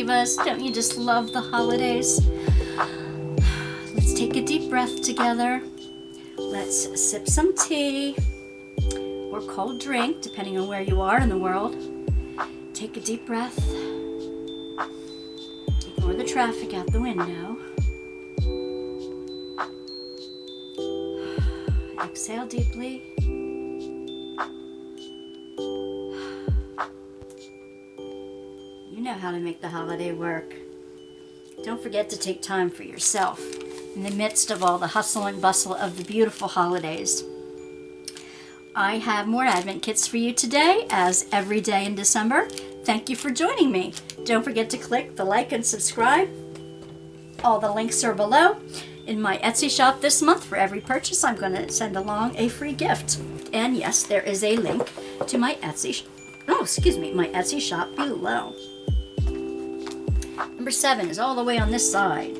Divas. Don't you just love the holidays? Let's take a deep breath together. Let's sip some tea or cold drink, depending on where you are in the world. Take a deep breath. Ignore the traffic out the window. Exhale deeply. You know how to make the holiday work. Don't forget to take time for yourself in the midst of all the hustle and bustle of the beautiful holidays. I have more Advent kits for you today, as every day in December. Thank you for joining me. Don't forget to click the like and subscribe. All the links are below. In my Etsy shop this month, for every purchase, I'm going to send along a free gift. And yes, there is a link to my Etsy my Etsy shop below. Number 7 is all the way on this side.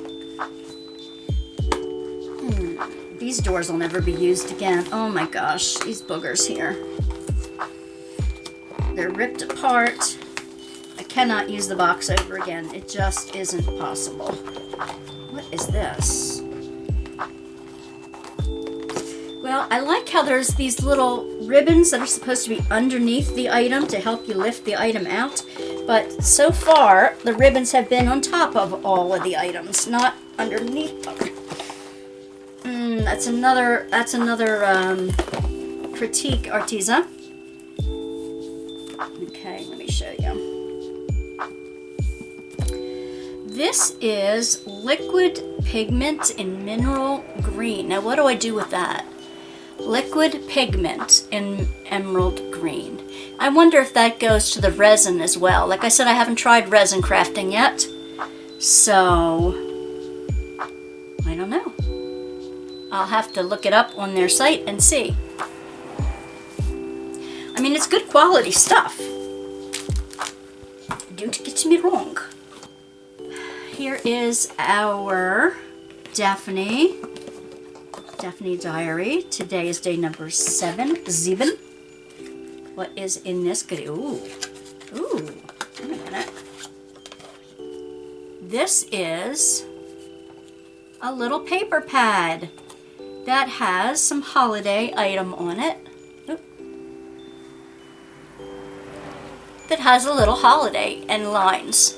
These doors will never be used again. Oh my gosh, these boogers here. They're ripped apart. I cannot use the box over again. It just isn't possible. What is this? Well, I like how there's these little ribbons that are supposed to be underneath the item to help you lift the item out. But so far, the ribbons have been on top of all of the items, not underneath them. That's another critique, Arteza. Okay, let me show you. This is liquid pigment in mineral green. Now, what do I do with that? Liquid pigment in emerald green. I wonder if that goes to the resin as well. Like I said, I haven't tried resin crafting yet, so I don't know. I'll have to look it up on their site and see. I mean, it's good quality stuff. Don't get me wrong. Here is our Daphne diary. Today is day number 7. What is in this goodie? Ooh, wait a minute. This is a little paper pad that has some holiday item on it. That has a little holiday and lines.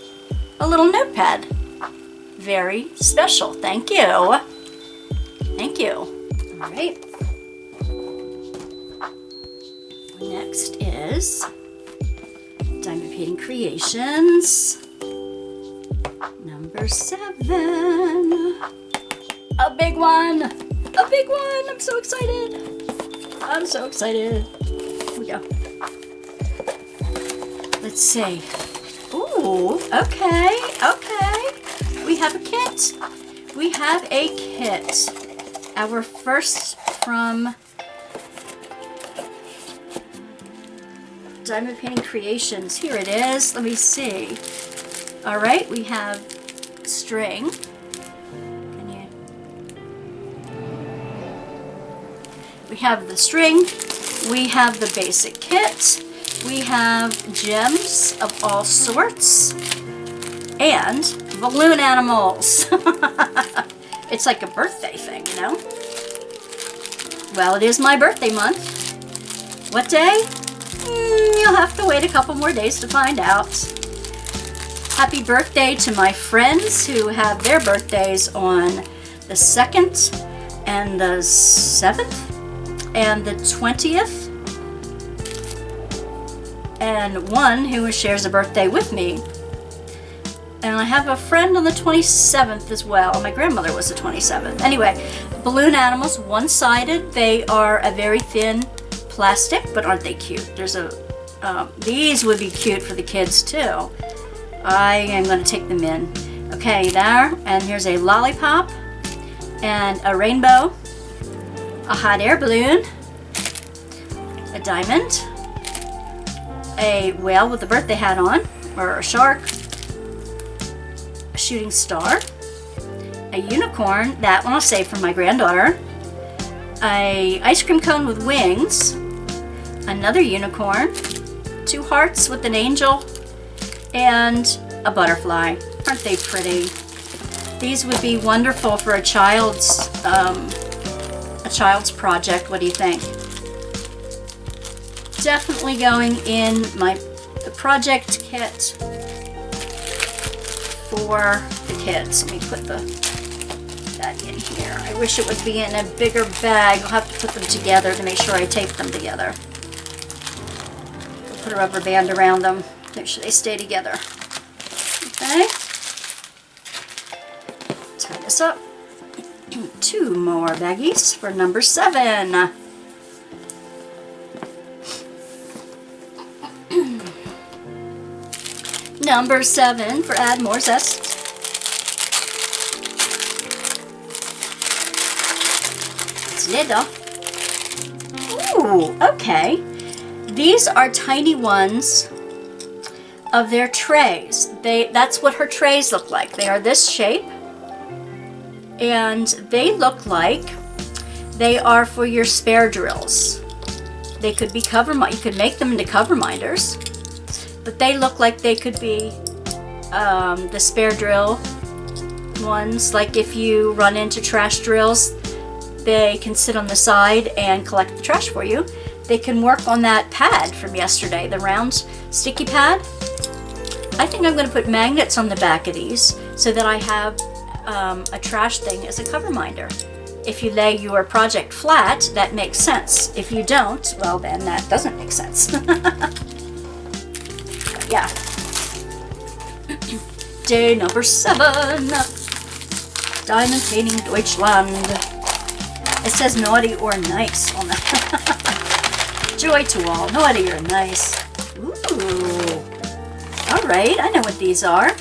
A little notepad. Very special. Thank you. Thank you. All right. Next is Diamond Painting Creations. Number 7. A big one. A big one. I'm so excited. I'm so excited. Here we go. Let's see. Ooh, okay. We have a kit. We have a kit. Our first from Diamond Painting Creations. Here it is. Let me see. All right, we have string. We have the string. We have the basic kit. We have gems of all sorts. And balloon animals. It's like a birthday thing, you know? Well, it is my birthday month. What day? You'll have to wait a couple more days to find out. Happy birthday to my friends who have their birthdays on the 2nd and the 7th and the 20th. And one who shares a birthday with me. And I have a friend on the 27th as well. My grandmother was the 27th. Anyway, balloon animals, one-sided. They are a very thin plastic, but aren't they cute? There's a these would be cute for the kids too. I am going to take them in. Okay, there. And here's a lollipop and a rainbow, a hot air balloon, a diamond, a whale with a birthday hat on, or a shark, a shooting star, a unicorn, that one I'll save for my granddaughter, a ice cream cone with wings, another unicorn, 2 hearts with an angel, and a butterfly. Aren't they pretty? These would be wonderful for a child's project. What do you think? Definitely going in the project kit for the kids. Let me put that in here. I wish it would be in a bigger bag. I'll have to put them together to make sure I tape them together. Put a rubber band around them. Make sure they stay together. Okay. Tie this up. 2 more baggies for number 7. Number 7 for add more zest. It's leather. Ooh, okay. These are tiny ones of their trays. That's what her trays look like. They are this shape. And they look like they are for your spare drills. They could be you could make them into cover minders, but they look like they could be the spare drill ones. Like if you run into trash drills, they can sit on the side and collect the trash for you. They can work on that pad from yesterday, the round sticky pad. I think I'm going to put magnets on the back of these so that I have a trash thing as a cover minder. If you lay your project flat, that makes sense. If you don't, well then that doesn't make sense. Yeah. Day number 7. Diamond Painting Deutschland. It says naughty or nice on that. Joy to all, naughty or nice. Ooh. Alright, I know what these are.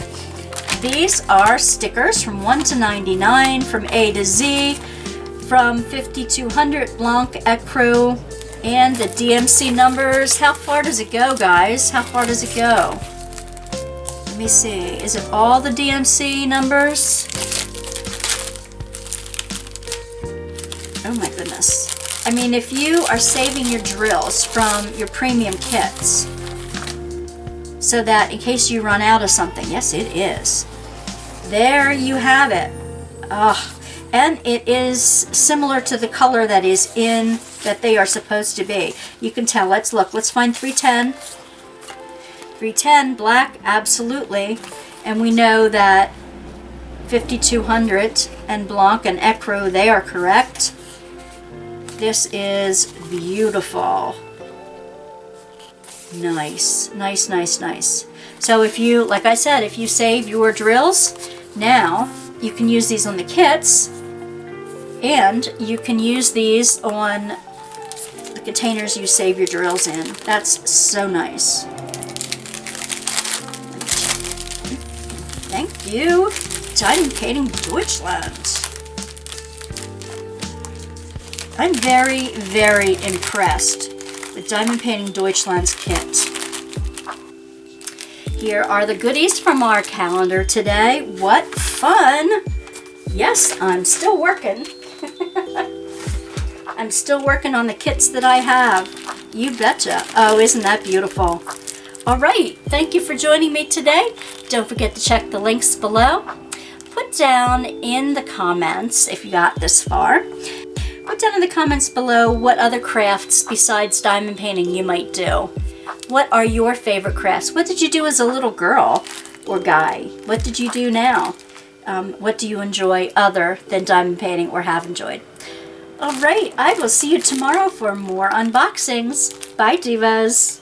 These are stickers from 1 to 99, from A to Z, from 5200 Blanc Ecru, and the DMC numbers. How far does it go, guys? How far does it go? Let me see. Is it all the DMC numbers? Oh my goodness. I mean, if you are saving your drills from your premium kits, so that in case you run out of something, yes it is. There you have it. And it is similar to the color that is in, that they are supposed to be. You can tell. Let's look. Let's find 310. 310, black, absolutely. And we know that 5200 and Blanc and Ecru, they are correct. This is beautiful. Nice, nice, nice, nice. So if you, like I said, if you save your drills, now you can use these on the kits, and you can use these on the containers you save your drills in. That's so nice. Thank you, Diamond Painting Deutschland. I'm very, very impressed with Diamond Painting Deutschland's kit. Here are the goodies from our calendar today. What fun! Yes, I'm still working. I'm still working on the kits that I have. You betcha. Oh, isn't that beautiful? All right, thank you for joining me today. Don't forget to check the links below. Put down in the comments, if you got this far, put down in the comments below what other crafts besides diamond painting you might do. What are your favorite crafts? What did you do as a little girl or guy? What did you do now? What do you enjoy other than diamond painting or have enjoyed? All right, I will see you tomorrow for more unboxings. Bye, Divas.